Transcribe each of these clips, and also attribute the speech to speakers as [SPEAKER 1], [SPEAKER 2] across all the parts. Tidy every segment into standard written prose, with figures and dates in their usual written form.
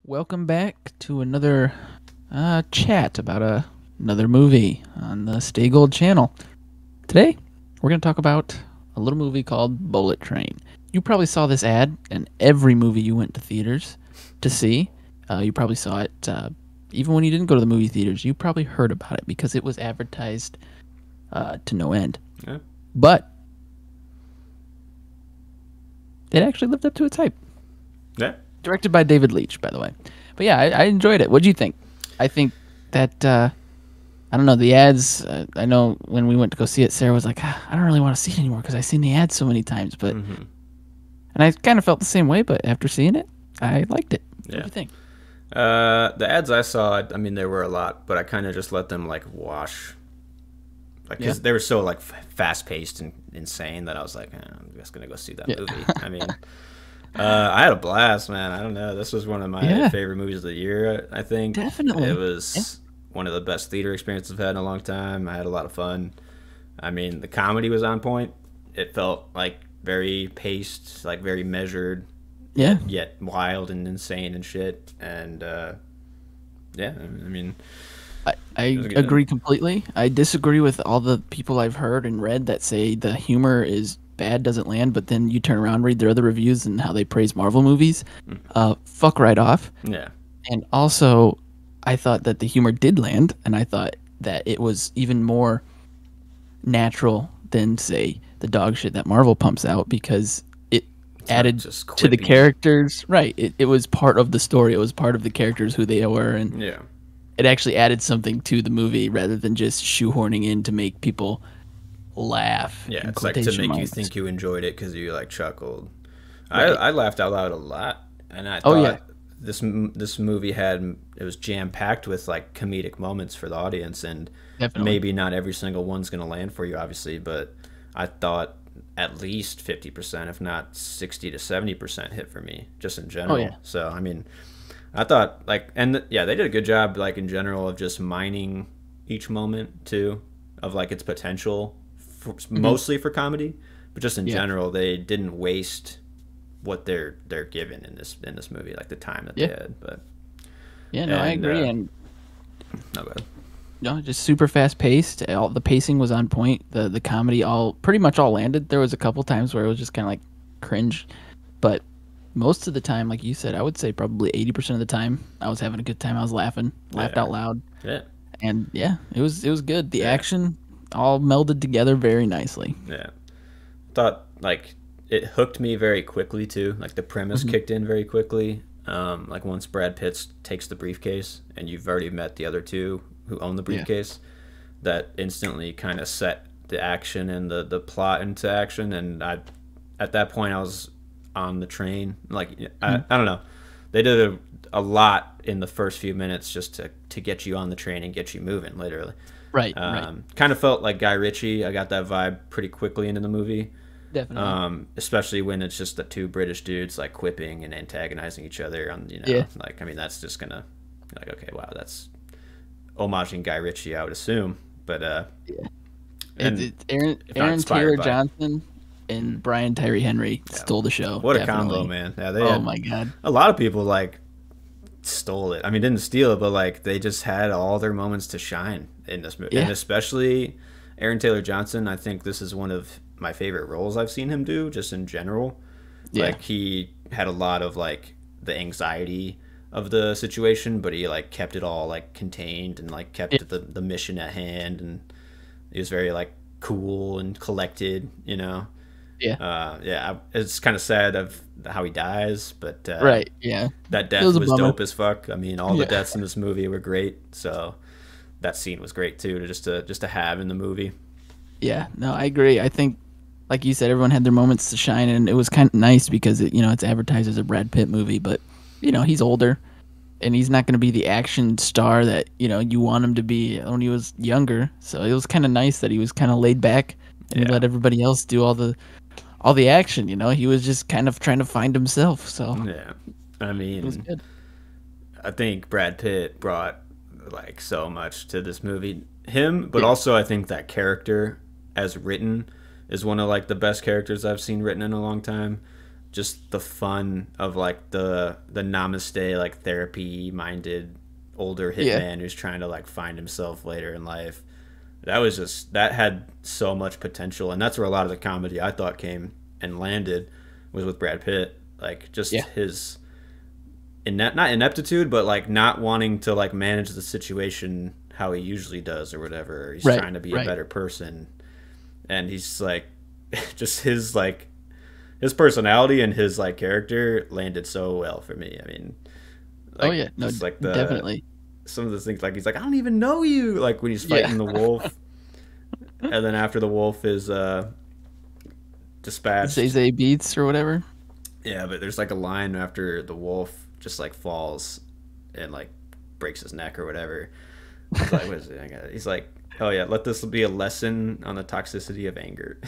[SPEAKER 1] Welcome back to another chat about another movie on the Stay Gold channel. Today, we're going to talk about a little movie called Bullet Train. You probably saw this ad in every movie you went to theaters to see. You probably saw it even when you didn't go to the movie theaters. You probably heard about it because it was advertised to no end.
[SPEAKER 2] Yeah.
[SPEAKER 1] But it actually lived up to its hype.
[SPEAKER 2] Yeah.
[SPEAKER 1] Directed by David Leitch, by the way. But yeah, I enjoyed it. What do you think? I think that I don't know the ads. I know when we went to go see it, Sarah was like, "Ah, I don't really want to see it anymore because I've seen the ads so many times." But
[SPEAKER 2] Mm-hmm.
[SPEAKER 1] and I kind of felt the same way. But after seeing it, I liked it. What do
[SPEAKER 2] Yeah.
[SPEAKER 1] you think?
[SPEAKER 2] The ads I saw, I mean, there were a lot, but I kind of just let them like wash, like
[SPEAKER 1] Yeah.
[SPEAKER 2] because they were so like fast paced and insane that I was like, I'm just gonna go see that
[SPEAKER 1] Yeah.
[SPEAKER 2] movie. I mean, I had a blast, man. I don't know. This was one of my
[SPEAKER 1] Yeah.
[SPEAKER 2] favorite movies of the year. I think
[SPEAKER 1] Definitely.
[SPEAKER 2] it
[SPEAKER 1] Yeah.
[SPEAKER 2] was one of the best theater experiences I've had in a long time. I had a lot of fun. I mean, the comedy was on point. It felt like very paced, like very measured,
[SPEAKER 1] Yeah.
[SPEAKER 2] yet wild and insane and shit. And yeah, I mean,
[SPEAKER 1] I,
[SPEAKER 2] it
[SPEAKER 1] I
[SPEAKER 2] was good.
[SPEAKER 1] agree completely. I disagree with all the people I've heard and read that say the humor is bad, doesn't land, but then you turn around, read their other reviews and how they praise Marvel movies. Fuck right off.
[SPEAKER 2] Yeah,
[SPEAKER 1] And also, I thought that the humor did land, and I thought that it was even more natural than, say, the dog shit that Marvel pumps out because it
[SPEAKER 2] it's not
[SPEAKER 1] added
[SPEAKER 2] just
[SPEAKER 1] to the
[SPEAKER 2] quippy.
[SPEAKER 1] characters. Right. It was part of the story. It was part of the characters, who they were, and
[SPEAKER 2] Yeah,
[SPEAKER 1] it actually added something to the movie rather than just shoehorning in to make people laugh
[SPEAKER 2] yeah.
[SPEAKER 1] in
[SPEAKER 2] It's like to
[SPEAKER 1] quotation
[SPEAKER 2] make you
[SPEAKER 1] marks.
[SPEAKER 2] think you enjoyed it because you like chuckled.
[SPEAKER 1] Right.
[SPEAKER 2] I laughed out loud a lot, and I
[SPEAKER 1] Oh yeah,
[SPEAKER 2] thought this movie had it was jam packed with like comedic moments for the audience, and
[SPEAKER 1] definitely.
[SPEAKER 2] maybe not every single one's gonna land for you, obviously, but I thought at least 50%, if not 60 to 70% hit for me, just in
[SPEAKER 1] Oh
[SPEAKER 2] general.
[SPEAKER 1] yeah.
[SPEAKER 2] So I mean, I thought like, and yeah, they did a good job, like in general, of just mining each moment too, of like its potential,
[SPEAKER 1] Hmm.
[SPEAKER 2] mostly for comedy, but just in
[SPEAKER 1] Yeah.
[SPEAKER 2] general, they didn't waste what they're given in this movie, like the time that they
[SPEAKER 1] Yeah.
[SPEAKER 2] had. But
[SPEAKER 1] Yeah. No, I
[SPEAKER 2] and
[SPEAKER 1] agree. And
[SPEAKER 2] no bad.
[SPEAKER 1] no, just super fast paced. All the pacing was on point. The comedy all pretty much all landed. There was a couple times where it was just kind of like cringe, but most of the time, like you said, I would say probably 80% of the time, I was having a good time. I was laughing, laughed
[SPEAKER 2] Yeah,
[SPEAKER 1] out loud,
[SPEAKER 2] yeah,
[SPEAKER 1] and yeah, it was good. The
[SPEAKER 2] yeah,
[SPEAKER 1] action all melded together very nicely.
[SPEAKER 2] yeah. Thought like it hooked me very quickly too. Like the premise
[SPEAKER 1] Hmm.
[SPEAKER 2] kicked in very quickly. Like once Brad Pitt takes the briefcase, and you've already met the other two who own the
[SPEAKER 1] Yeah,
[SPEAKER 2] briefcase, that instantly kind of set the action and the plot into action. And I, at that point, I was on the train. Like
[SPEAKER 1] mhm.
[SPEAKER 2] I don't know, they did a lot in the first few minutes just to get you on the train and get you moving. Literally,
[SPEAKER 1] Right, right,
[SPEAKER 2] kind of felt like Guy Ritchie. I got that vibe pretty quickly into the movie,
[SPEAKER 1] definitely.
[SPEAKER 2] especially when it's just the two British dudes like quipping and antagonizing each other. On
[SPEAKER 1] Yeah,
[SPEAKER 2] like I mean that's just gonna like okay, wow, that's homaging Guy Ritchie, I would assume, but
[SPEAKER 1] yeah.
[SPEAKER 2] and
[SPEAKER 1] It Aaron
[SPEAKER 2] if not
[SPEAKER 1] Aaron
[SPEAKER 2] inspired
[SPEAKER 1] Taylor
[SPEAKER 2] by.
[SPEAKER 1] Johnson and Brian Tyree Henry
[SPEAKER 2] Yeah,
[SPEAKER 1] stole the show.
[SPEAKER 2] what a combo,
[SPEAKER 1] Definitely.
[SPEAKER 2] man. Yeah, they
[SPEAKER 1] Oh
[SPEAKER 2] had
[SPEAKER 1] my god.
[SPEAKER 2] a lot of people like stole it. I mean, didn't steal it, but like they just had all their moments to shine in this movie, and
[SPEAKER 1] Yeah,
[SPEAKER 2] especially Aaron Taylor Johnson. I think this is one of my favorite roles I've seen him do, just in general.
[SPEAKER 1] yeah,
[SPEAKER 2] Like he had a lot of like the anxiety of the situation, but he like kept it all like contained and like
[SPEAKER 1] yeah,
[SPEAKER 2] kept the mission at hand, and he was very like cool and collected, you know.
[SPEAKER 1] yeah.
[SPEAKER 2] Yeah, it's kind of sad of how he dies, but
[SPEAKER 1] Right. Yeah.
[SPEAKER 2] that
[SPEAKER 1] It
[SPEAKER 2] death
[SPEAKER 1] was a
[SPEAKER 2] was
[SPEAKER 1] bummer.
[SPEAKER 2] dope as fuck. I mean, all the
[SPEAKER 1] Yeah.
[SPEAKER 2] deaths in this movie were great, so that scene was great too to have in the movie.
[SPEAKER 1] Yeah. No, I agree. I think, like you said, everyone had their moments to shine, and it was kind of nice because it's advertised as a Brad Pitt movie, but he's older, and he's not going to be the action star that you want him to be when he was younger. So it was kind of nice that he was kind of laid back and he
[SPEAKER 2] Yeah,
[SPEAKER 1] let everybody else do all the action. He was just kind of trying to find himself. So
[SPEAKER 2] yeah. I
[SPEAKER 1] it was
[SPEAKER 2] mean,
[SPEAKER 1] good.
[SPEAKER 2] I think Brad Pitt brought like so much to this movie. Him, but
[SPEAKER 1] Yeah.
[SPEAKER 2] also I think that character as written is one of like the best characters I've seen written in a long time. just the fun of like the namaste like therapy minded older
[SPEAKER 1] Yeah.
[SPEAKER 2] hitman who's trying to like find himself later in life. That was just that had so much potential, and that's where a lot of the comedy I thought came and landed was with Brad Pitt. Like just
[SPEAKER 1] Yeah.
[SPEAKER 2] his not ineptitude, but like not wanting to like manage the situation how he usually does or whatever. He's
[SPEAKER 1] Right.
[SPEAKER 2] trying to be a
[SPEAKER 1] Right.
[SPEAKER 2] better person, and he's like just his like his personality and his like character landed so well for me. I mean,
[SPEAKER 1] Oh
[SPEAKER 2] like
[SPEAKER 1] yeah. No,
[SPEAKER 2] just like the
[SPEAKER 1] definitely.
[SPEAKER 2] some of the things like he's like I don't even know you like when he's
[SPEAKER 1] Yeah.
[SPEAKER 2] fighting the wolf, and then after the wolf is dispatched.
[SPEAKER 1] Zay Beats or whatever.
[SPEAKER 2] Yeah, but there's like a line after the wolf just like falls and like breaks his neck or whatever. He's like, what is it? He's like, oh yeah, let this be a lesson on the toxicity of anger.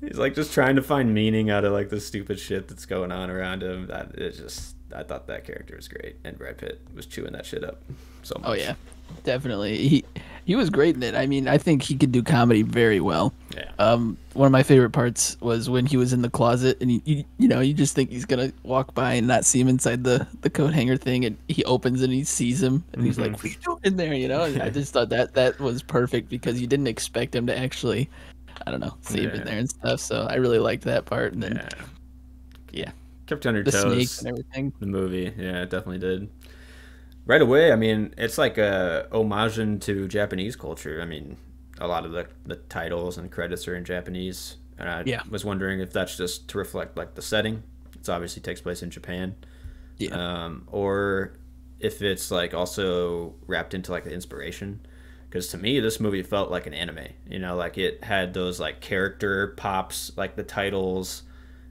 [SPEAKER 2] He's like just trying to find meaning out of like the stupid shit that's going on around him. That is just, I thought that character was great, and Brad Pitt was chewing that shit up so much.
[SPEAKER 1] Oh yeah, definitely. He was great in it. I mean, I think he could do comedy very well.
[SPEAKER 2] Yeah.
[SPEAKER 1] One of my favorite parts was when he was in the closet, and you just think he's gonna walk by and not see him inside the coat hanger thing, and he opens and he sees him, and he's like, "What are you doing in there?" And I just thought that was perfect because you didn't expect him to actually, I don't know, see him in
[SPEAKER 2] Yeah.
[SPEAKER 1] there and stuff. So I really liked that part. And then
[SPEAKER 2] Yeah.
[SPEAKER 1] yeah,
[SPEAKER 2] Kept you on your
[SPEAKER 1] the
[SPEAKER 2] toes.
[SPEAKER 1] snake and everything.
[SPEAKER 2] The movie, yeah, it definitely did. Right away, I mean, it's like a homage to Japanese culture. I mean, a lot of the titles and credits are in Japanese, and I
[SPEAKER 1] Yeah.
[SPEAKER 2] was wondering if that's just to reflect like the setting. It's obviously takes place in Japan,
[SPEAKER 1] Yeah.
[SPEAKER 2] or if it's like also wrapped into like the inspiration. Because to me, this movie felt like an anime. You know, like it had those like character pops, like the titles,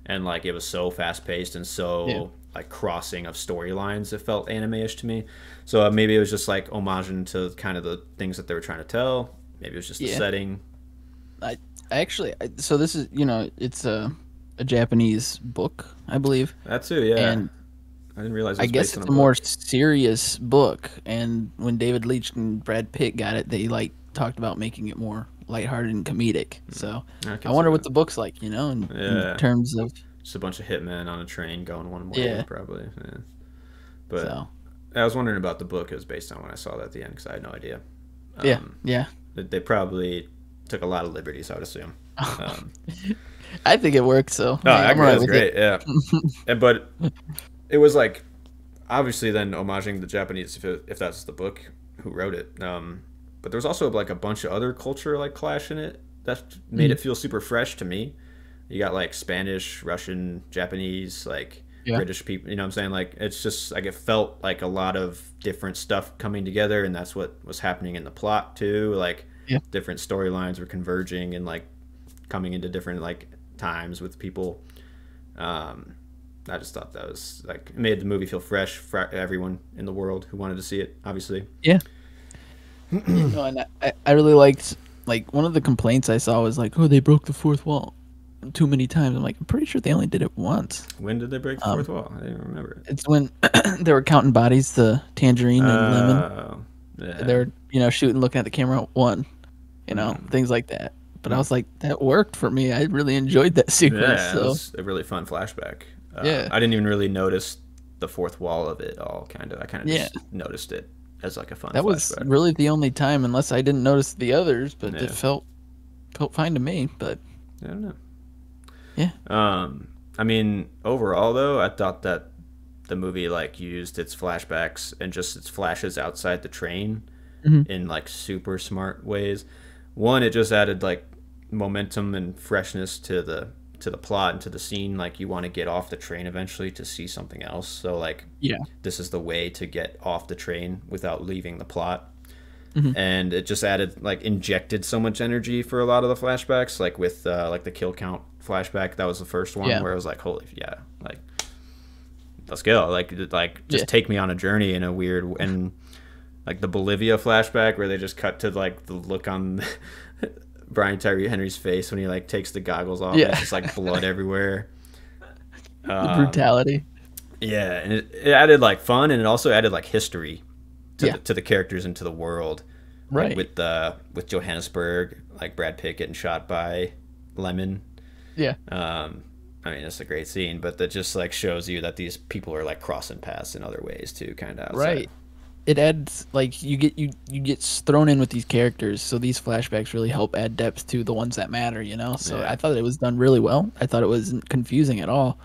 [SPEAKER 2] and like it was so fast paced and so
[SPEAKER 1] Yeah.
[SPEAKER 2] like crossing of storylines. It felt anime-ish to me. So maybe it was just like homaging to kind of the things that they were trying to tell. Maybe it was just the
[SPEAKER 1] Yeah.
[SPEAKER 2] setting.
[SPEAKER 1] I actually, so this is it's a Japanese book, I believe.
[SPEAKER 2] That too, yeah.
[SPEAKER 1] And
[SPEAKER 2] I didn't realize it
[SPEAKER 1] I
[SPEAKER 2] was
[SPEAKER 1] guess
[SPEAKER 2] based on
[SPEAKER 1] it's
[SPEAKER 2] a
[SPEAKER 1] a more
[SPEAKER 2] book.
[SPEAKER 1] serious book, and when David Leitch and Brad Pitt got it, they like talked about making it more lighthearted and comedic. So
[SPEAKER 2] I can
[SPEAKER 1] I wonder
[SPEAKER 2] see
[SPEAKER 1] what
[SPEAKER 2] that.
[SPEAKER 1] the book's like, in
[SPEAKER 2] Yeah.
[SPEAKER 1] terms of
[SPEAKER 2] Just a bunch of hitmen on a train going one way,
[SPEAKER 1] Yeah.
[SPEAKER 2] probably. Yeah. But
[SPEAKER 1] so
[SPEAKER 2] I was wondering about the book it was based on when I saw that at the end because I had no idea.
[SPEAKER 1] yeah, yeah.
[SPEAKER 2] They probably took a lot of liberties, I would assume.
[SPEAKER 1] I think it worked. So
[SPEAKER 2] No,
[SPEAKER 1] I'm
[SPEAKER 2] actually,
[SPEAKER 1] alright
[SPEAKER 2] that's
[SPEAKER 1] with
[SPEAKER 2] great.
[SPEAKER 1] it.
[SPEAKER 2] Yeah, but it was like obviously then homaging the Japanese if that's the book who wrote it. But there was also like a bunch of other culture like clash in it that made it feel super fresh to me. You got like Spanish, Russian, Japanese, like
[SPEAKER 1] Yeah.
[SPEAKER 2] British people. You know what I'm saying? Like it's just like it felt like a lot of different stuff coming together, and that's what was happening in the plot too. Like
[SPEAKER 1] Yeah.
[SPEAKER 2] different storylines were converging and like coming into different like times with people. I just thought that was like it made the movie feel fresh for everyone in the world who wanted to see it. Obviously,
[SPEAKER 1] Yeah. No, and I really liked, like, one of the complaints I saw was like, oh, they broke the fourth wall too many times. I'm like, I'm pretty sure they only did it once.
[SPEAKER 2] when did they break the fourth wall? I didn't remember it.
[SPEAKER 1] It's when they were counting bodies, the tangerine and lemon.
[SPEAKER 2] Oh, yeah.
[SPEAKER 1] They were, shooting, looking at the camera, one, things like that. But I was like, that worked for me. I really enjoyed that sequence.
[SPEAKER 2] Yeah, it
[SPEAKER 1] So
[SPEAKER 2] was a really fun flashback.
[SPEAKER 1] Yeah.
[SPEAKER 2] I didn't even really notice the fourth wall of it all. I kind of
[SPEAKER 1] Yeah.
[SPEAKER 2] just noticed it as like a fun.
[SPEAKER 1] that was
[SPEAKER 2] flashback.
[SPEAKER 1] really the only time, unless I didn't notice the others, but
[SPEAKER 2] Yeah.
[SPEAKER 1] it felt fine to me. But
[SPEAKER 2] I don't know.
[SPEAKER 1] yeah,
[SPEAKER 2] I mean, overall though, I thought that the movie like used its flashbacks and just its flashes outside the train in like super smart ways. One, it just added like momentum and freshness to the plot and to the scene. Like you want to get off the train eventually to see something else. So like
[SPEAKER 1] yeah,
[SPEAKER 2] this is the way to get off the train without leaving the plot. And it just added like injected so much energy for a lot of the flashbacks, like with like the kill count flashback. That was the first one
[SPEAKER 1] Yeah.
[SPEAKER 2] where I was like, holy yeah, like let's go, like just
[SPEAKER 1] Yeah.
[SPEAKER 2] take me on a journey in a weird. And like the Bolivia flashback where they just cut to like the look on Brian Tyree Henry's face when he like takes the goggles off.
[SPEAKER 1] Yeah.
[SPEAKER 2] And it's just like blood everywhere.
[SPEAKER 1] the brutality.
[SPEAKER 2] Yeah, and it added like fun, and it also added like history to
[SPEAKER 1] Yeah.
[SPEAKER 2] the characters and to the world.
[SPEAKER 1] Right.
[SPEAKER 2] Like with Johannesburg, like Brad Pitt getting shot by Lemon.
[SPEAKER 1] Yeah,
[SPEAKER 2] I mean, it's a great scene, but that just like shows you that these people are like crossing paths in other ways too, kind of outside.
[SPEAKER 1] Right. It adds like you get thrown in with these characters, so these flashbacks really help add depth to the ones that matter, you know. So
[SPEAKER 2] Yeah.
[SPEAKER 1] I thought it was done really well. I thought it wasn't confusing at all.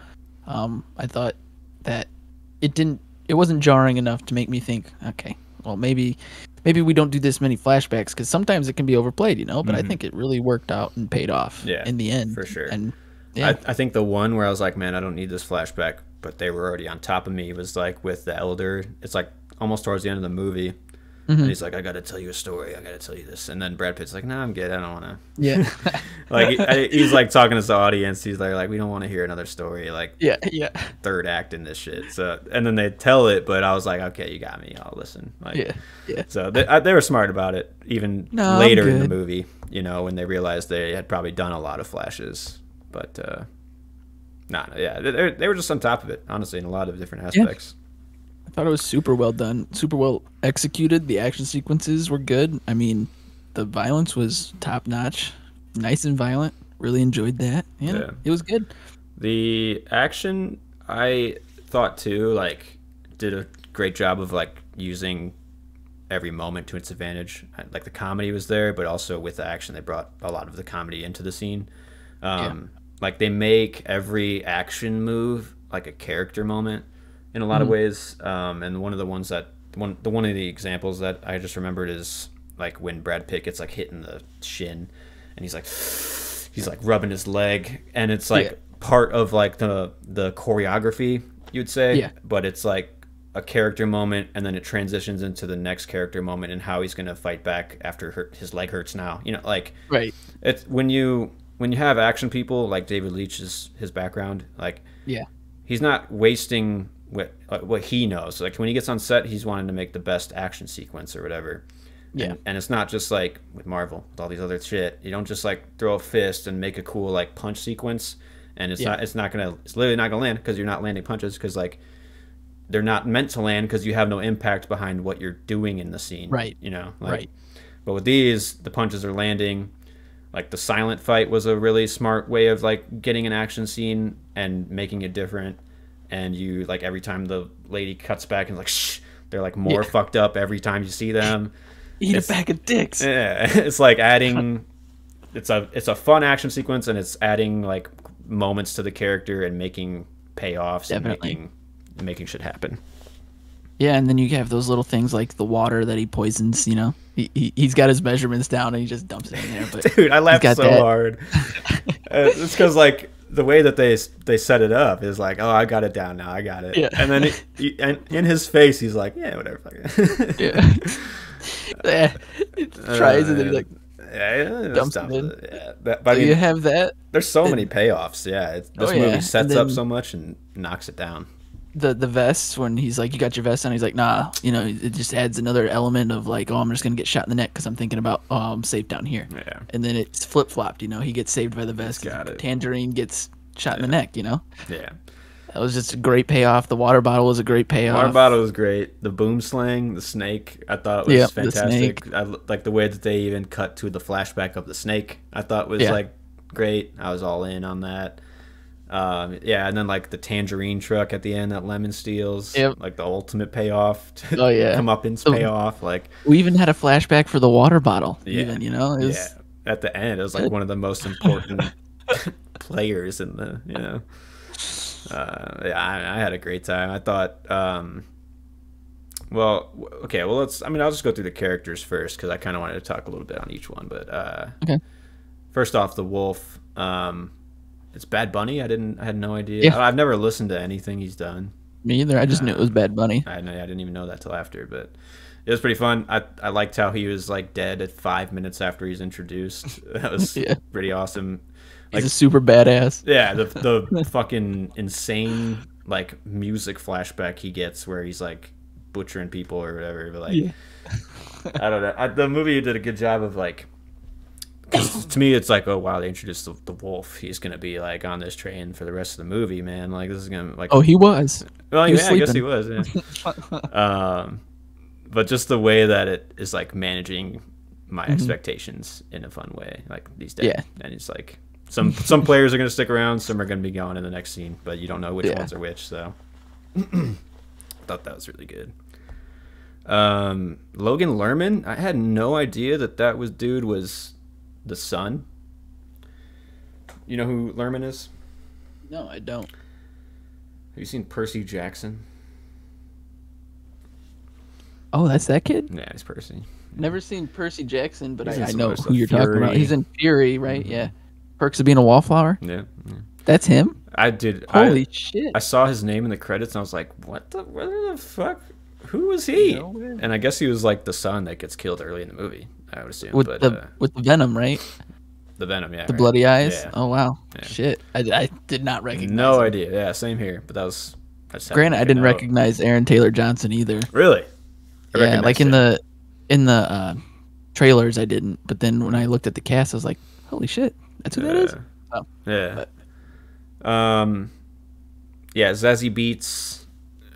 [SPEAKER 1] I thought that it wasn't jarring enough to make me think, okay, well maybe we don't do this many flashbacks, because sometimes it can be overplayed, you know. But I think it really worked out and paid off
[SPEAKER 2] Yeah,
[SPEAKER 1] in the end,
[SPEAKER 2] for sure.
[SPEAKER 1] And yeah,
[SPEAKER 2] I think the one where I was like, man, I don't need this flashback, but they were already on top of me was like with the elder. It's like almost towards the end of the movie. And he's like, I got to tell you a story. I got to tell you this. And then Brad Pitt's like, nah, I'm good. I don't want to.
[SPEAKER 1] yeah,
[SPEAKER 2] Like, he's like talking to the audience. He's like, we don't want to hear another story. Like,
[SPEAKER 1] yeah,
[SPEAKER 2] third act in this shit. So, and then they tell it, but I was like, okay, you got me. I'll listen. Like,
[SPEAKER 1] yeah.
[SPEAKER 2] So they were smart about it, even
[SPEAKER 1] No,
[SPEAKER 2] later in the
[SPEAKER 1] good.
[SPEAKER 2] movie, you know, when they realized they had probably done a lot of flashes. But, yeah, they were just on top of it, honestly, in a lot of different aspects.
[SPEAKER 1] I thought it was super well done, super well executed. The action sequences were good. I mean, the violence was top notch, nice and violent. Really enjoyed that. Yeah, it was good.
[SPEAKER 2] The action, I thought too, like, did a great job of like using every moment to its advantage. Like the comedy was there, but also with the action, they brought a lot of the comedy into the scene. Like they make every action move like a character moment in a lot of ways. And one of the examples that I just remembered is like when Brad Pitt gets like hit in the shin, and he's like rubbing his leg, and it's like part of like the choreography, you'd say.
[SPEAKER 1] Yeah.
[SPEAKER 2] But it's like a character moment, and then it transitions into the next character moment and how he's gonna fight back after his leg hurts now. You know, like
[SPEAKER 1] Right.
[SPEAKER 2] it's when you have action people like David Leitch's his background, like
[SPEAKER 1] Yeah.
[SPEAKER 2] he's not wasting what he knows. Like when he gets on set, he's wanting to make the best action sequence or whatever.
[SPEAKER 1] Yeah.
[SPEAKER 2] And it's not just like with Marvel with all these other shit. You don't just like throw a fist and make a cool like punch sequence, and it's literally not gonna land because you're not landing punches, because like they're not meant to land because you have no impact behind what you're doing in the scene.
[SPEAKER 1] Right.
[SPEAKER 2] You know. Like,
[SPEAKER 1] Right.
[SPEAKER 2] But with these, the punches are landing. Like the silent fight was a really smart way of like getting an action scene and making it different. And you like every time the lady cuts back and like shh, they're like more fucked up every time you see them.
[SPEAKER 1] Eat a bag of dicks.
[SPEAKER 2] Yeah, it's like adding. It's a fun action sequence, and it's adding like moments to the character and making payoffs.
[SPEAKER 1] Definitely.
[SPEAKER 2] And making shit happen.
[SPEAKER 1] Yeah, and then you have those little things like the water that he poisons. You know, he's got his measurements down and he just dumps it in there. But
[SPEAKER 2] Dude, I laughed
[SPEAKER 1] got
[SPEAKER 2] so
[SPEAKER 1] that.
[SPEAKER 2] hard. It's because like the way that they set it up is like, oh, I got it down now, I got it.
[SPEAKER 1] Yeah.
[SPEAKER 2] And then and in his face, he's like, yeah, whatever. Fuck it.
[SPEAKER 1] yeah, yeah. He tries and then he like
[SPEAKER 2] Yeah,
[SPEAKER 1] dumps it in.
[SPEAKER 2] Yeah, but I
[SPEAKER 1] Do
[SPEAKER 2] mean,
[SPEAKER 1] you have that?
[SPEAKER 2] there's so many payoffs. Yeah, this
[SPEAKER 1] yeah.
[SPEAKER 2] movie sets
[SPEAKER 1] And
[SPEAKER 2] up
[SPEAKER 1] then-
[SPEAKER 2] so much and knocks it down.
[SPEAKER 1] The vest, when he's like, you got your vest on, he's like, nah, you know, it just adds another element of like, oh, I'm just gonna get shot in the neck because I'm thinking about, oh, I'm safe down here.
[SPEAKER 2] Yeah.
[SPEAKER 1] And then it's flip flopped, you know, he gets saved by the vest.
[SPEAKER 2] Got it.
[SPEAKER 1] Tangerine gets shot in the neck, you know.
[SPEAKER 2] Yeah.
[SPEAKER 1] That was just a great payoff. The water bottle was a great payoff.
[SPEAKER 2] Water bottle was great. The boom slang, the snake, I thought was
[SPEAKER 1] Yep, the
[SPEAKER 2] fantastic.
[SPEAKER 1] snake.
[SPEAKER 2] I like the way that they even cut to the flashback of the snake. I thought was
[SPEAKER 1] Yeah.
[SPEAKER 2] like great. I was all in on that. Yeah, and then like the tangerine truck at the end that Lemon steals,
[SPEAKER 1] Yep.
[SPEAKER 2] like the ultimate payoff.
[SPEAKER 1] Oh, yeah.
[SPEAKER 2] Come up in
[SPEAKER 1] The-
[SPEAKER 2] payoff. Like
[SPEAKER 1] We even had a flashback for the water bottle.
[SPEAKER 2] Yeah.
[SPEAKER 1] Even, you know, it was,
[SPEAKER 2] yeah, at the end it was like one of the most important players in the yeah, I had a great time. I thought well, okay, well I'll just go through the characters first because I kind of wanted to talk a little bit on each one. But
[SPEAKER 1] Okay.
[SPEAKER 2] first off, the wolf, it's Bad Bunny. I had no idea.
[SPEAKER 1] Yeah.
[SPEAKER 2] I've never listened to anything he's done.
[SPEAKER 1] Me either. I just knew it was Bad Bunny.
[SPEAKER 2] I didn't even know that till after, but it was pretty fun. I liked how he was like dead at 5 minutes after he's introduced. That was
[SPEAKER 1] Yeah.
[SPEAKER 2] pretty awesome.
[SPEAKER 1] He's a super badass.
[SPEAKER 2] Yeah, the fucking insane like music flashback he gets where he's like butchering people or whatever. But like,
[SPEAKER 1] Yeah.
[SPEAKER 2] I don't know. The movie did a good job of like, 'cause to me it's like, oh wow, they introduced the wolf. He's gonna be like on this train for the rest of the movie, man. Like this is gonna like.
[SPEAKER 1] Oh, he was.
[SPEAKER 2] Well,
[SPEAKER 1] he was
[SPEAKER 2] yeah, I guess he
[SPEAKER 1] sleeping.
[SPEAKER 2] was. Yeah. But just the way that it is like managing my expectations in a fun way, like these days,
[SPEAKER 1] Yeah.
[SPEAKER 2] and it's like Some players are going to stick around, some are going to be gone in the next scene, but you don't know which ones are which. So, thought that was really good. Logan Lerman, I had no idea that was the son. You know who Lerman is?
[SPEAKER 1] No, I don't.
[SPEAKER 2] Have you seen Percy Jackson?
[SPEAKER 1] Oh, that's that kid?
[SPEAKER 2] Yeah, he's Percy.
[SPEAKER 1] Never seen Percy Jackson, but
[SPEAKER 2] He's in
[SPEAKER 1] I
[SPEAKER 2] some
[SPEAKER 1] know
[SPEAKER 2] other
[SPEAKER 1] who
[SPEAKER 2] stuff.
[SPEAKER 1] you're talking about.
[SPEAKER 2] Fury.
[SPEAKER 1] He's in Fury, right? Yeah. Perks of Being a Wallflower?
[SPEAKER 2] Yeah.
[SPEAKER 1] That's him?
[SPEAKER 2] I did.
[SPEAKER 1] Holy shit.
[SPEAKER 2] I saw his name in the credits and I was like, what the fuck? Who was he?
[SPEAKER 1] No way.
[SPEAKER 2] And I guess he was like the son that gets killed early in the movie, I would assume.
[SPEAKER 1] With
[SPEAKER 2] but
[SPEAKER 1] the Venom, right?
[SPEAKER 2] the Venom, yeah.
[SPEAKER 1] The
[SPEAKER 2] right.
[SPEAKER 1] bloody eyes?
[SPEAKER 2] Yeah.
[SPEAKER 1] Oh, wow.
[SPEAKER 2] Yeah.
[SPEAKER 1] Shit. I did not recognize
[SPEAKER 2] No
[SPEAKER 1] him.
[SPEAKER 2] idea. Yeah, same here. But that was.
[SPEAKER 1] Granted, I didn't recognize Aaron Taylor Johnson either.
[SPEAKER 2] Really?
[SPEAKER 1] Yeah, like in the trailers, I didn't. But then when I looked at the cast, I was like, holy shit. That's who that is? Oh,
[SPEAKER 2] yeah.
[SPEAKER 1] but-
[SPEAKER 2] Yeah, Zazie Beetz.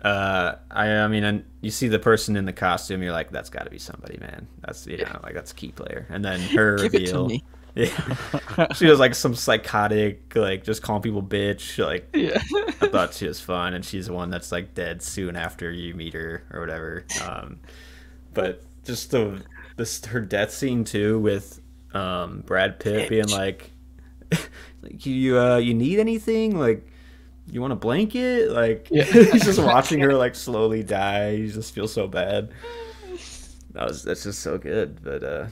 [SPEAKER 2] I mean, and you see the person in the costume, you're like, that's got to be somebody, man. That's like that's a key player. And then her
[SPEAKER 1] Give
[SPEAKER 2] reveal.
[SPEAKER 1] it to me.
[SPEAKER 2] Yeah, she was like some psychotic, like just calling people bitch. Like,
[SPEAKER 1] Yeah.
[SPEAKER 2] I thought she was fun, and she's the one that's like dead soon after you meet her or whatever. But just her death scene too with Brad Pitt being like, like you need anything, like you want a blanket, like he's just watching her like slowly die. You just feel so bad. That's just so good. But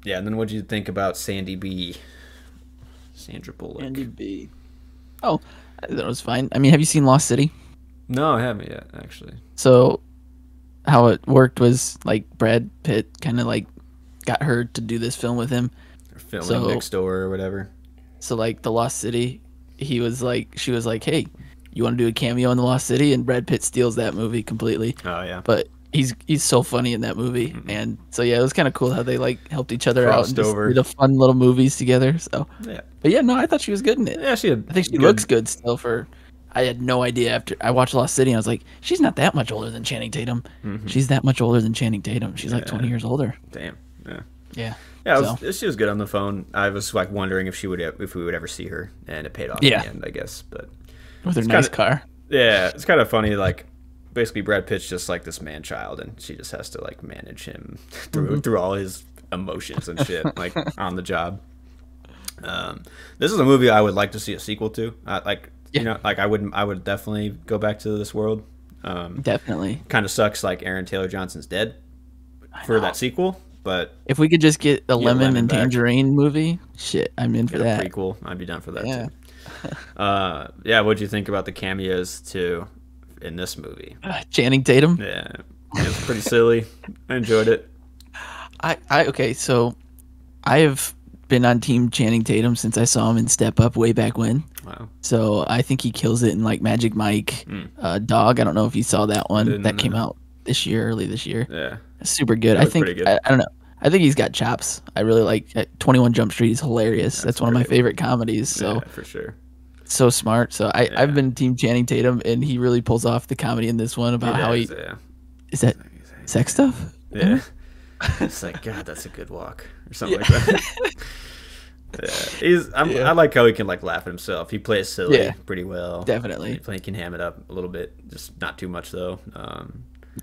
[SPEAKER 2] yeah, and then what did you think about Sandy B? Sandra Bullock.
[SPEAKER 1] Sandy B. Oh, I thought it was fine. I mean, have you seen Lost City?
[SPEAKER 2] No, I haven't yet, actually.
[SPEAKER 1] So how it worked was like Brad Pitt kind of like got her to do this film with him.
[SPEAKER 2] Or filming next door or whatever.
[SPEAKER 1] So like the Lost City, she was like, hey, you want to do a cameo in the Lost City? And Brad Pitt steals that movie completely.
[SPEAKER 2] Oh yeah.
[SPEAKER 1] But he's so funny in that movie, and so yeah, it was kind of cool how they like helped each other out and just did a fun little movies together. So
[SPEAKER 2] yeah,
[SPEAKER 1] but yeah, no, I thought she was good in it.
[SPEAKER 2] Yeah,
[SPEAKER 1] I think she looks good still. I had no idea after I watched Lost City, and I was like, she's not that much older than Channing Tatum. She's that much older than Channing Tatum. She's like 20 years older.
[SPEAKER 2] Damn. Yeah.
[SPEAKER 1] Yeah.
[SPEAKER 2] Yeah, she was good on the phone. I was like wondering if we would ever see her, and it paid off in the end, I guess. But
[SPEAKER 1] with her nice car.
[SPEAKER 2] Yeah, it's kind of funny. Like, basically, Brad Pitt's just like this man child, and she just has to like manage him through all his emotions and shit, like on the job. This is a movie I would like to see a sequel to. You know, like I would definitely go back to this world.
[SPEAKER 1] Definitely.
[SPEAKER 2] Kind of sucks like Aaron Taylor Johnson's dead for that sequel. But
[SPEAKER 1] if we could just get a lemon and tangerine movie, shit, I'm in for that.
[SPEAKER 2] Prequel, I'd be down for that too. Yeah, what'd you think about the cameos too in this movie?
[SPEAKER 1] Channing Tatum.
[SPEAKER 2] Yeah, it was pretty silly. I enjoyed it.
[SPEAKER 1] Okay, so I have been on Team Channing Tatum since I saw him in Step Up way back when.
[SPEAKER 2] Wow.
[SPEAKER 1] So I think he kills it in like Magic Mike, Dog. I don't know if you saw that one that came out early this year.
[SPEAKER 2] Yeah.
[SPEAKER 1] Super good. I think good. I don't know. I think he's got chops. I really like 21 Jump Street is hilarious. That's one of my favorite comedies. So
[SPEAKER 2] for sure.
[SPEAKER 1] So smart. So I've been Team Channing Tatum, and he really pulls off the comedy in this one about how he is that sex stuff.
[SPEAKER 2] Yeah. It's like, God, that's a good walk or something like that. I like how he can like laugh at himself. He plays silly pretty well.
[SPEAKER 1] Definitely.
[SPEAKER 2] He can ham it up a little bit, just not too much though.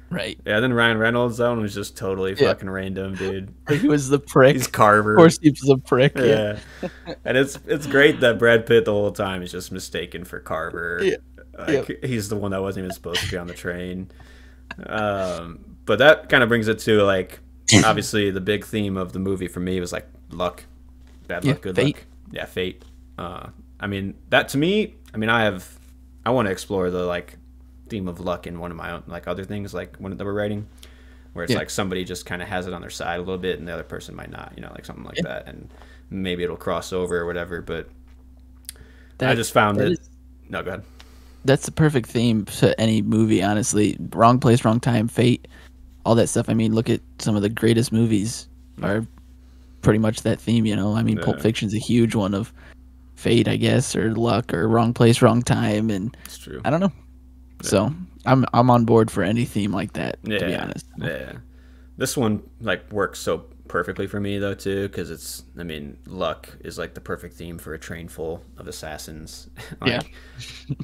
[SPEAKER 1] Right.
[SPEAKER 2] Yeah, then Ryan Reynolds, that one was just totally fucking random, dude.
[SPEAKER 1] He was the prick.
[SPEAKER 2] He's Carver.
[SPEAKER 1] Of course he was the prick.
[SPEAKER 2] Yeah. And it's great that Brad Pitt the whole time is just mistaken for Carver. Yeah. He's the one that wasn't even supposed to be on the train. But that kind of brings it to like obviously the big theme of the movie for me was like luck. Bad luck, good
[SPEAKER 1] fate.
[SPEAKER 2] luck. Yeah, fate. I mean, that to me, I mean, I want to explore the like theme of luck in one of my own like other things like when they were writing where it's like somebody just kind of has it on their side a little bit and the other person might not, you know, like something like that, and maybe it'll cross over or whatever. But I just found that no, go ahead.
[SPEAKER 1] That's the perfect theme to any movie, honestly. Wrong place, wrong time, fate, all that stuff. I mean, look at some of the greatest movies are pretty much that theme, you know. I mean, Pulp Fiction's a huge one of fate, I guess, or luck, or wrong place, wrong time, and
[SPEAKER 2] it's true.
[SPEAKER 1] I don't know. So I'm on board for any theme like that, to be honest.
[SPEAKER 2] Yeah. This one like works so perfectly for me though too, because it's, I mean, luck is like the perfect theme for a train full of assassins.
[SPEAKER 1] Yeah.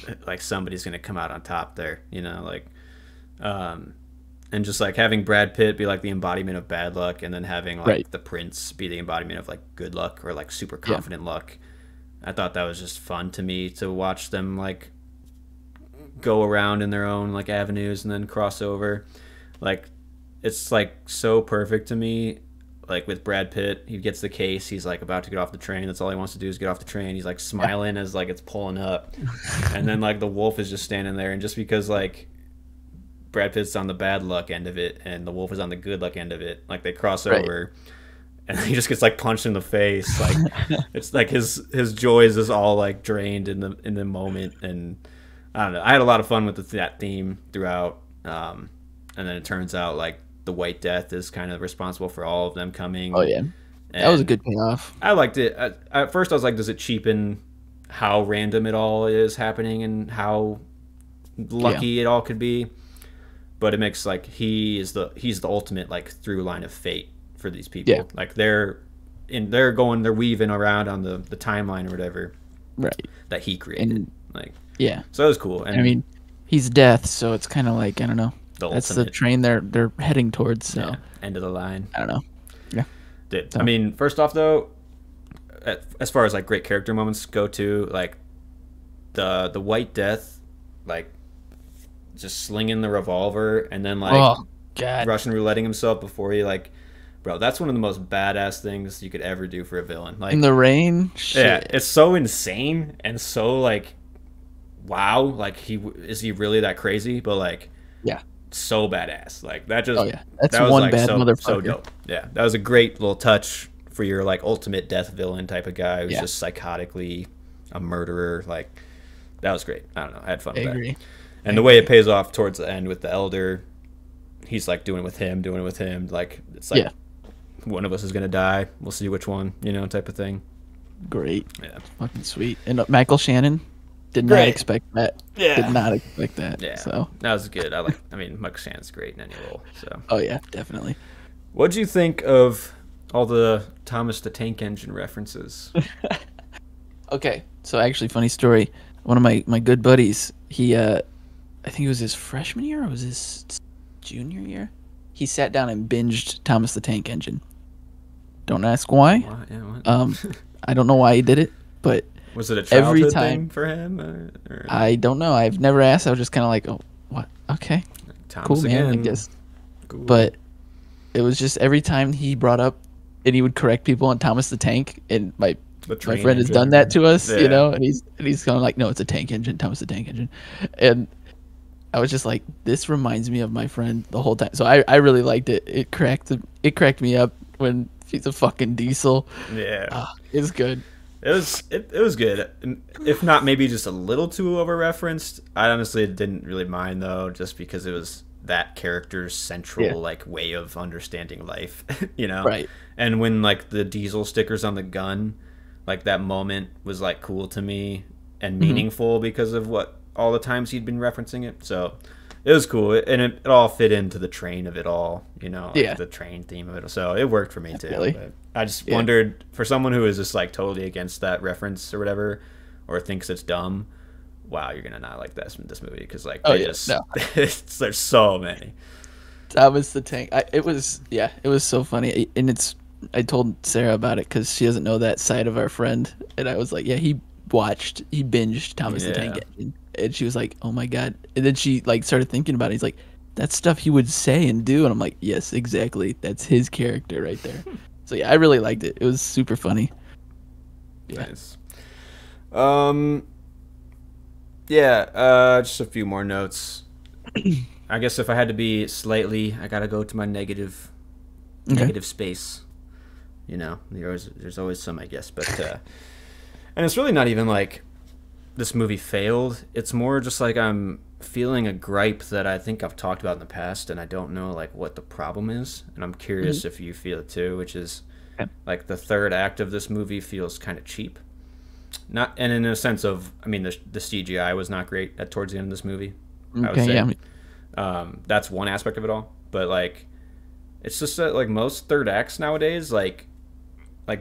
[SPEAKER 2] Like, like somebody's gonna come out on top there, you know, like, um, and just like having Brad Pitt be like the embodiment of bad luck, and then having like
[SPEAKER 1] Right.
[SPEAKER 2] the Prince be the embodiment of like good luck or like super
[SPEAKER 1] Yeah.
[SPEAKER 2] confident luck. I thought that was just fun to me to watch them like go around in their own like avenues and then cross over. Like it's like so perfect to me. Like with Brad Pitt, he gets the case. He's like about to get off the train. That's all he wants to do is get off the train. He's like smiling as like it's pulling up, and then like the wolf is just standing there. And just because like Brad Pitt's on the bad luck end of it and the wolf is on the good luck end of it, like they cross
[SPEAKER 1] Right.
[SPEAKER 2] over, and he just gets like punched in the face. Like it's like his joy is just all like drained in the moment. And I don't know. I had a lot of fun with that theme throughout. And then it turns out like the White Death is kind of responsible for all of them coming.
[SPEAKER 1] Oh yeah, that was a good payoff.
[SPEAKER 2] I liked it. At first, I was like, does it cheapen how random it all is happening and how lucky it all could be? But it makes like he's the ultimate like through line of fate for these people.
[SPEAKER 1] Yeah.
[SPEAKER 2] Like they're weaving around on the timeline or whatever
[SPEAKER 1] Right.
[SPEAKER 2] that he created.
[SPEAKER 1] And
[SPEAKER 2] Like
[SPEAKER 1] yeah,
[SPEAKER 2] so it was cool. And
[SPEAKER 1] I mean, he's death, so it's kind of like, I don't know.
[SPEAKER 2] the
[SPEAKER 1] That's the
[SPEAKER 2] ultimate
[SPEAKER 1] train they're heading towards. So
[SPEAKER 2] yeah, end of the line.
[SPEAKER 1] I don't know. Yeah.
[SPEAKER 2] Did
[SPEAKER 1] So-
[SPEAKER 2] I mean, first off though, as far as like great character moments go to, like the White Death, like just slinging the revolver and then like
[SPEAKER 1] Oh God.
[SPEAKER 2] Russian rouletting himself before he like, bro, that's one of the most badass things you could ever do for a villain. Like
[SPEAKER 1] In the rain.
[SPEAKER 2] yeah,
[SPEAKER 1] Shit.
[SPEAKER 2] it's so insane and so like, wow, like is he really that crazy? But like,
[SPEAKER 1] Yeah.
[SPEAKER 2] so badass. Like that just
[SPEAKER 1] Oh yeah. That's
[SPEAKER 2] that was
[SPEAKER 1] one
[SPEAKER 2] like
[SPEAKER 1] bad
[SPEAKER 2] so
[SPEAKER 1] motherfucker.
[SPEAKER 2] dope. Yeah, that was a great little touch for your like ultimate death villain type of guy who's
[SPEAKER 1] Yeah.
[SPEAKER 2] just psychotically a murderer. Like that was great. I don't know. I had fun
[SPEAKER 1] I
[SPEAKER 2] with that.
[SPEAKER 1] agree.
[SPEAKER 2] And the way it pays off towards the end with the elder, he's like doing it with him. Like it's like
[SPEAKER 1] Yeah.
[SPEAKER 2] one of us is gonna die. We'll see which one, you know, type of thing.
[SPEAKER 1] Great.
[SPEAKER 2] Yeah.
[SPEAKER 1] Fucking sweet. And Michael Shannon did not
[SPEAKER 2] Great.
[SPEAKER 1] expect that.
[SPEAKER 2] Yeah.
[SPEAKER 1] Did not expect that.
[SPEAKER 2] Yeah.
[SPEAKER 1] So.
[SPEAKER 2] That was good. I mean, Michael Shannon's great in any role. So
[SPEAKER 1] Oh yeah, definitely.
[SPEAKER 2] what'd you think of all the Thomas the Tank Engine references?
[SPEAKER 1] Okay, so actually, funny story. One of my good buddies, he I think it was his freshman year or was his junior year. He sat down and binged Thomas the Tank Engine. Don't ask why.
[SPEAKER 2] What? Yeah, what?
[SPEAKER 1] I don't know why he did it, but
[SPEAKER 2] Was it a
[SPEAKER 1] every
[SPEAKER 2] childhood
[SPEAKER 1] time-
[SPEAKER 2] thing for him? Or
[SPEAKER 1] I don't know. I've never asked. I was just kind of like, oh, what? Okay,
[SPEAKER 2] Thomas
[SPEAKER 1] cool, man. I
[SPEAKER 2] again.
[SPEAKER 1] guess.
[SPEAKER 2] Cool.
[SPEAKER 1] But it was just every time he brought up, and he would correct people on Thomas the Tank, and my
[SPEAKER 2] train
[SPEAKER 1] friend has
[SPEAKER 2] engine.
[SPEAKER 1] done that to us,
[SPEAKER 2] Yeah.
[SPEAKER 1] you know, and he's kind of like, no, it's a tank engine, Thomas the Tank Engine, and I was just like, this reminds me of my friend the whole time. So I really liked it. It cracked me up when he's a fucking diesel.
[SPEAKER 2] Yeah.
[SPEAKER 1] It's good.
[SPEAKER 2] It was good. If not maybe just a little too over referenced. I honestly didn't really mind though, just because it was that character's central
[SPEAKER 1] Yeah.
[SPEAKER 2] like way of understanding life, you know?
[SPEAKER 1] Right.
[SPEAKER 2] And when like the diesel stickers on the gun, like that moment was like cool to me and
[SPEAKER 1] Mm-hmm.
[SPEAKER 2] meaningful because of what all the times he'd been referencing it. So it was cool, and it all fit into the train of it all, you know, like
[SPEAKER 1] Yeah.
[SPEAKER 2] the train theme of it. So it worked for me
[SPEAKER 1] Definitely.
[SPEAKER 2] too. But I just
[SPEAKER 1] Yeah.
[SPEAKER 2] wondered, for someone who is just like totally against that reference or whatever, or thinks it's dumb, wow, you're gonna not like this movie because like
[SPEAKER 1] Oh,
[SPEAKER 2] they
[SPEAKER 1] yeah,
[SPEAKER 2] just
[SPEAKER 1] no.
[SPEAKER 2] there's so many.
[SPEAKER 1] Thomas the Tank. It was so funny, and I told Sarah about it because she doesn't know that side of our friend, and I was like, yeah, he binged Thomas the Tank
[SPEAKER 2] Yeah.
[SPEAKER 1] Engine, and she was like, oh my god, and then she like started thinking about it. He's like, that's stuff he would say and do, and I'm like, yes, exactly, that's his character right there. So yeah, I really liked it. It was super funny. Yeah.
[SPEAKER 2] Nice. Yeah, just a few more notes. I guess if I had to be slightly, I gotta go to my negative space. You know, there's always some, I guess, but and it's really not even like this movie failed. It's more just like I'm feeling a gripe that I think I've talked about in the past, and I don't know like what the problem is, and I'm curious if you feel it too, which is
[SPEAKER 1] Okay.
[SPEAKER 2] like the third act of this movie feels kind of cheap. Not, and in a sense of, I mean, the CGI was not great towards the end of this movie. I would
[SPEAKER 1] Okay,
[SPEAKER 2] say.
[SPEAKER 1] yeah,
[SPEAKER 2] That's one aspect of it all, but like It's just that like most third acts nowadays, like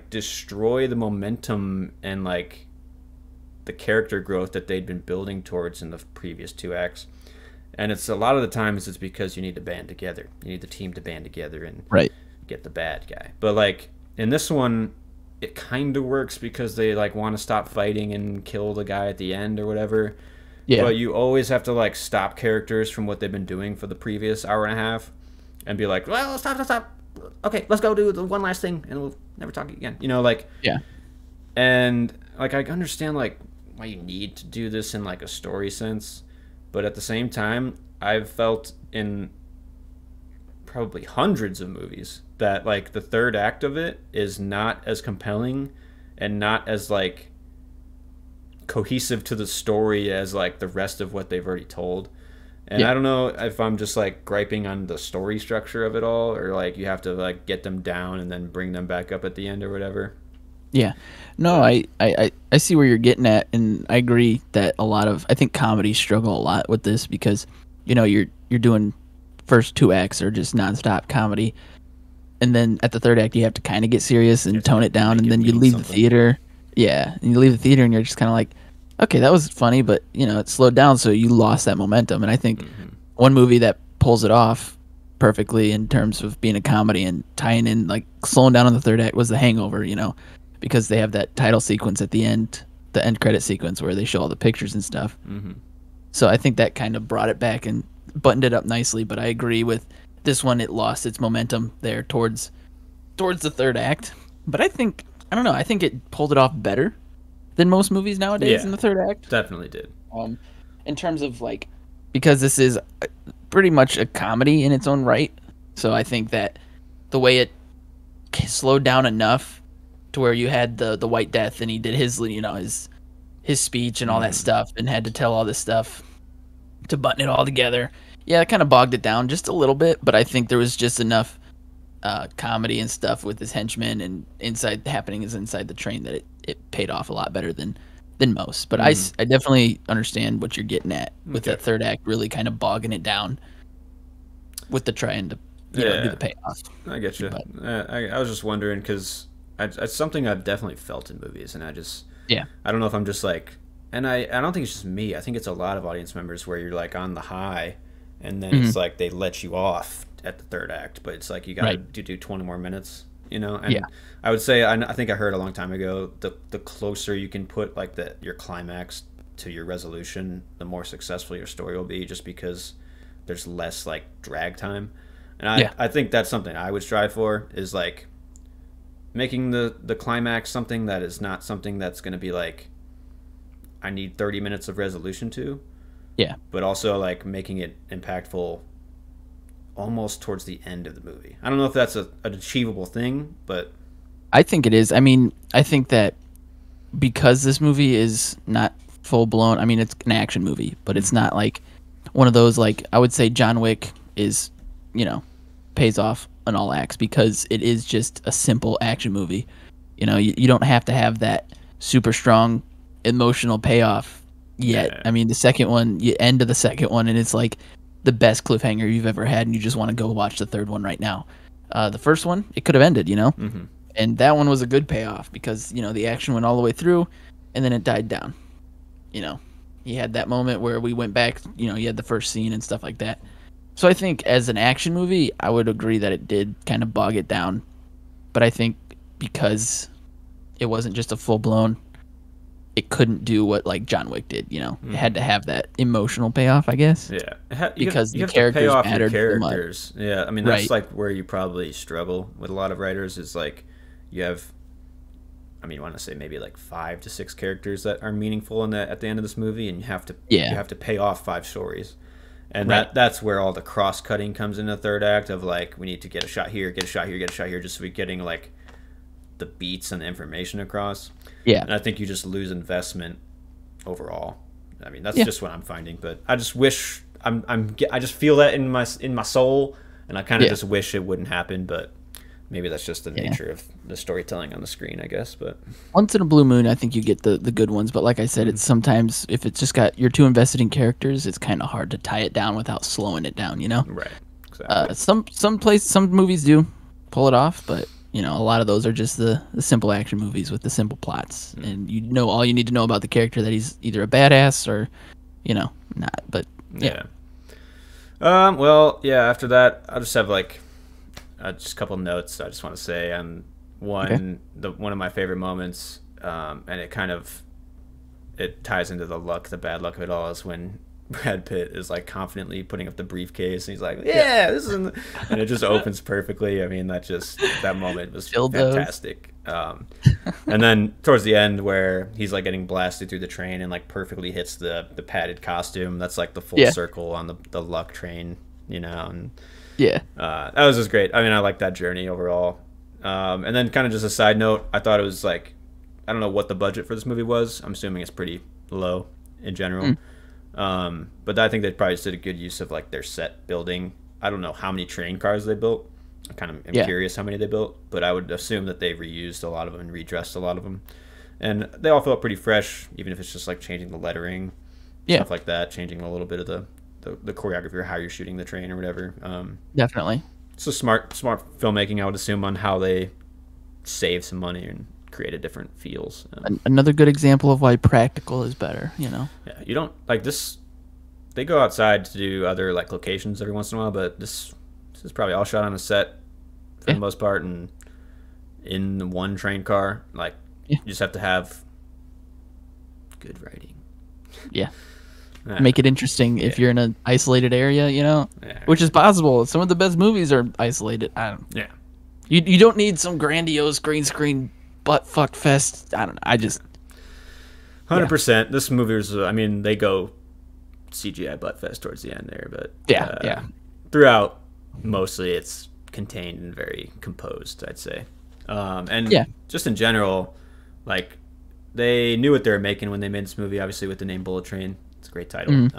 [SPEAKER 2] destroy the momentum and like the character growth that they'd been building towards in the previous two acts. And it's a lot of the times it's because you need to band together. You need the team to band together and
[SPEAKER 1] Right.
[SPEAKER 2] get the bad guy. But like in this one, it kind of works because they like want to stop fighting and kill the guy at the end or whatever.
[SPEAKER 1] Yeah.
[SPEAKER 2] But you always have to like stop characters from what they've been doing for the previous hour and a half and be like, well, stop. Okay, let's go do the one last thing and we'll never talk again. You know, like,
[SPEAKER 1] Yeah.
[SPEAKER 2] and like I understand like why you need to do this in like a story sense, but at the same time, I've felt in probably hundreds of movies that like the third act of it is not as compelling and not as like cohesive to the story as like the rest of what they've already told. And
[SPEAKER 1] Yeah.
[SPEAKER 2] I don't know if I'm just like griping on the story structure of it all, or like you have to like get them down and then bring them back up at the end or whatever.
[SPEAKER 1] Yeah. No, I see where you're getting at, and I agree that I think comedies struggle a lot with this because, you're doing first two acts are just nonstop comedy, and then at the third act you have to kind of get serious and tone it down, and then you leave the theater. Yeah, and you leave the theater and you're just kind of like, okay, that was funny, but it slowed down, so you lost that momentum. And I think one movie that pulls it off perfectly in terms of being a comedy and tying in, like slowing down on the third act, was The Hangover. Because they have that title sequence at the end, the end credit sequence where they show all the pictures and stuff. So I think that kind of brought it back and buttoned it up nicely. But I agree with this one; it lost its momentum there towards the third act. But I don't know. I think it pulled it off better than most movies nowadays in the third act.
[SPEAKER 2] Definitely did.
[SPEAKER 1] In terms of like, because this is pretty much a comedy in its own right. So I think that the way it slowed down enough to where you had the White Death and he did his his speech and all that stuff and had to tell all this stuff to button it all together. Yeah, it kind of bogged it down just a little bit, but I think there was just enough comedy and stuff with his henchmen and happenings inside the train that it paid off a lot better than most. But I definitely understand what you're getting at with that third act really kind of bogging it down with the trying to do the payoff.
[SPEAKER 2] I get you. I was just wondering because it's something I've definitely felt in movies, and I don't know if I'm just like, and I don't think it's just me. I think it's a lot of audience members where you're like on the high, and then it's like they let you off at the third act, but it's like you got to do 20 more minutes, And I would say I think I heard a long time ago the closer you can put like your climax to your resolution, the more successful your story will be, just because there's less like drag time. And I think that's something I would strive for, is like making the climax something that is not something that's going to be like I need 30 minutes of resolution to.
[SPEAKER 1] Yeah.
[SPEAKER 2] But also like making it impactful almost towards the end of the movie. I don't know if that's an achievable thing, but
[SPEAKER 1] I think it is. I mean, I think that because this movie is not full blown, I mean, it's an action movie, but it's not like one of those, like, I would say John Wick is, pays off on all acts because it is just a simple action movie. You don't have to have that super strong emotional payoff yet.
[SPEAKER 2] Yeah.
[SPEAKER 1] I mean, the second one, you end of the second one, and it's like the best cliffhanger you've ever had, and you just want to go watch the third one right now. The first one, it could have ended, and that one was a good payoff because, the action went all the way through, and then it died down. You had that moment where we went back, you had the first scene and stuff like that. So I think as an action movie, I would agree that it did kind of bog it down. But I think because it wasn't just a full-blown, it couldn't do what like John Wick did, It had to have that emotional payoff, I guess.
[SPEAKER 2] Yeah.
[SPEAKER 1] Because the characters mattered so much.
[SPEAKER 2] Yeah, I mean, that's like where you probably struggle with a lot of writers, is like you have, I mean, I want to say maybe like 5 to 6 characters that are meaningful at the end of this movie, and you have to pay off 5 stories. And that's where all the cross-cutting comes in the third act of like, we need to get a shot here, get a shot here, get a shot here, just so we're getting like the beats and the information across.
[SPEAKER 1] Yeah.
[SPEAKER 2] And I think you just lose investment overall. I mean, that's just what I'm finding, but I just wish I just feel that in my soul, and I kind of just wish it wouldn't happen, but maybe that's just the nature of the storytelling on the screen, I guess. But
[SPEAKER 1] once in a blue moon, I think you get the good ones. But like I said, it's sometimes if it's just got you're too invested in characters, it's kind of hard to tie it down without slowing it down.
[SPEAKER 2] Right. exactly.
[SPEAKER 1] Some movies do pull it off, but you know, a lot of those are just the simple action movies with the simple plots, and you know all you need to know about the character, that he's either a badass or, you know, not. But yeah.
[SPEAKER 2] Well, yeah. After that, I'll just have like just a couple notes. I just want to say, one of my favorite moments, and it ties into the bad luck of it all, is when Brad Pitt is like confidently putting up the briefcase and he's like, yeah, this is, and it just opens perfectly. I mean, that moment was fantastic. And then towards the end where he's like getting blasted through the train and like perfectly hits the padded costume, that's like the full circle on the luck train, you know. And that was just great. I mean, I like that journey overall. And then kind of just a side note, I thought it was like, I don't know what the budget for this movie was. I'm assuming it's pretty low in general. But I think they probably just did a good use of like their set building. I don't know how many train cars they built. I kind of am curious how many they built, but I would assume that they reused a lot of them and redressed a lot of them. And they all felt pretty fresh, even if it's just like changing the lettering, stuff like that, changing a little bit of the choreography or how you're shooting the train or whatever.
[SPEAKER 1] Definitely.
[SPEAKER 2] It's a smart filmmaking, I would assume, on how they save some money and created different feels.
[SPEAKER 1] Another good example of why practical is better, you know.
[SPEAKER 2] Yeah, you don't like this. They go outside to do other like locations every once in a while, but this is probably all shot on a set for the most part, and in the one train car. Like you just have to have good writing.
[SPEAKER 1] Make it interesting if you're in an isolated area, you know, which is possible. Some of the best movies are isolated. You don't need some grandiose green screen butt fuck fest. I don't know. I just
[SPEAKER 2] 100%. This movie is. I mean, they go CGI butt fest towards the end there, but throughout, mostly it's contained and very composed, I'd say. And just in general, like they knew what they were making when they made this movie. Obviously, with the name Bullet Train, it's a great title.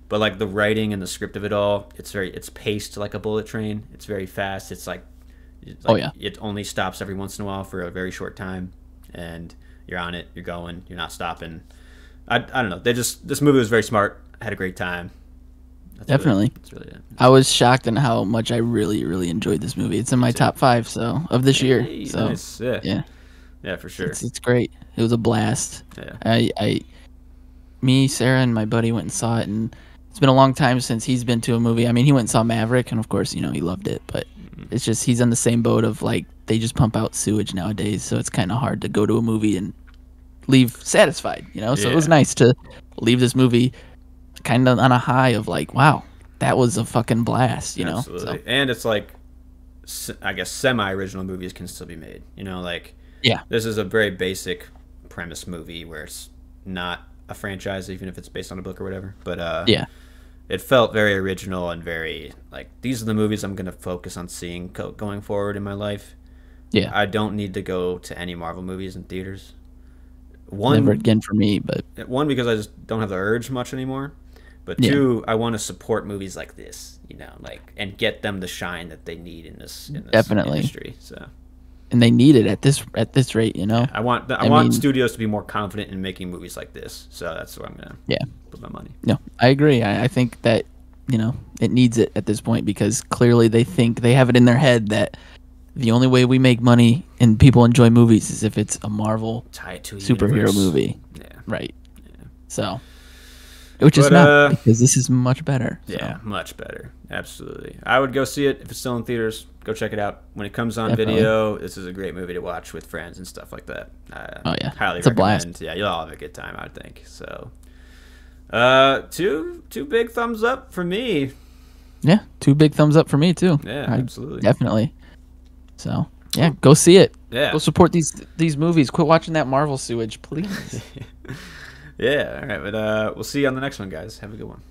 [SPEAKER 2] But like the writing and the script of it all, it's paced like a bullet train. It's very fast. It's like it only stops every once in a while for a very short time, and you're on it, you're going, you're not stopping. I don't know. This movie was very smart. I had a great time. That's really it.
[SPEAKER 1] I was shocked in how much I really, really enjoyed this movie. It's in my top 5 of this year. So
[SPEAKER 2] nice. Yeah, for sure.
[SPEAKER 1] It's great. It was a blast. Me, Sarah, and my buddy went and saw it, and it's been a long time since he's been to a movie. I mean, he went and saw Maverick, and of course, you know, he loved it, but it's just he's on the same boat of like they just pump out sewage nowadays, so it's kind of hard to go to a movie and leave satisfied, you know. So it was nice to leave this movie kind of on a high of like, wow, that was a fucking blast, you know.
[SPEAKER 2] Absolutely. So. And it's like, I guess semi-original movies can still be made, you know. Like, this is a very basic premise movie where it's not a franchise, even if it's based on a book or whatever. But it felt very original and very like, these are the movies I'm going to focus on seeing going forward in my life. I don't need to go to any Marvel movies in theaters.
[SPEAKER 1] Never again for me, but
[SPEAKER 2] one, because I just don't have the urge much anymore. But two, I want to support movies like this, you know, like, and get them the shine that they need in this industry. So,
[SPEAKER 1] and they need it at this rate, you know.
[SPEAKER 2] I want studios to be more confident in making movies like this. So that's where I'm gonna put my money.
[SPEAKER 1] No, I agree. I think that, you know, it needs it at this point, because clearly they think they have it in their head that the only way we make money and people enjoy movies is if it's a Marvel superhero movie. Right. So. Which is not, because this is much better. So.
[SPEAKER 2] Yeah, much better. Absolutely. I would go see it if it's still in theaters. Go check it out. When it comes on video, this is a great movie to watch with friends and stuff like that. Highly recommend. A blast. Yeah, you'll all have a good time, I would think. So, two big thumbs up for me.
[SPEAKER 1] Yeah, 2 big thumbs up for me too.
[SPEAKER 2] Yeah, absolutely.
[SPEAKER 1] Definitely. So, yeah, go see it.
[SPEAKER 2] Yeah.
[SPEAKER 1] Go support these movies. Quit watching that Marvel sewage, please.
[SPEAKER 2] Yeah, all right, but we'll see you on the next one, guys. Have a good one.